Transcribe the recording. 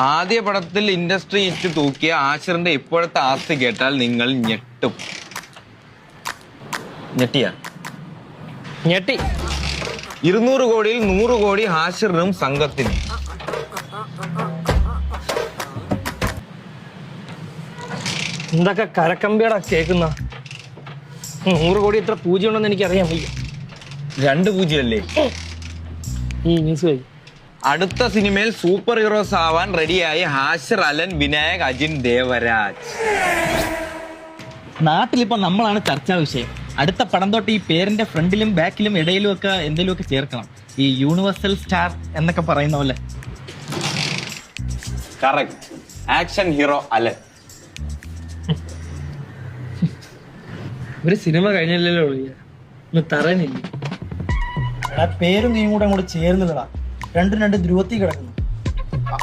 ആദ്യ പടത്തിൽ industry it തൂക്കിയ ആശിറിന്റെ ഇപ്പോഴത്തെ ആസ്തി കേട്ടാൽ നിങ്ങൾ ഞെട്ടും. ഞെട്ടിയ ഞെട്ടി. 200 കോടിയിൽ 100 കോടി ഹാഷിറിനും സംഘത്തിനും. എന്തൊക്കെ കരക്കമ്പിയടാ കേൾക്കുന്ന. 100 കോടി എത്ര പൂജ്യം ഉണ്ടെന്ന് എനിക്ക് അറിയാൻ വയ്യ. 2 പൂജ്യമല്ലേ ഈ ന്യൂസ് വഴി. അടുത്ത സിനിമയിൽ സൂപ്പർ ഹീറോസ് ആവാൻ റെഡിയായി ഹാഷിർ, അലൻ, വിനായക്, അജിൻ, ദേവരാജ്. നാട്ടിലിപ്പോ നമ്മളാണ് ചർച്ചാ വിഷയം. അടുത്ത പടം തൊട്ട് ഈ പേരിന്റെ ഫ്രണ്ടിലും ബാക്കിലും ഇടയിലും ഒക്കെ എന്തെങ്കിലുമൊക്കെ ചേർക്കണം. ഈ യൂണിവേഴ്സൽ സ്റ്റാർ എന്നൊക്കെ പറയുന്ന പോലെ. കറക്റ്റ്. Action hero Alan. ഒരു സിനിമ കഴിഞ്ഞല്ലോ ഒന്ന് തറയുന്നില്ല. പേരും നീയും കൂടെ അങ്ങോട്ട് ചേർന്നില്ലടാ. രണ്ടും രണ്ട് ധ്രുവത്തിൽ കിടക്കുന്നു.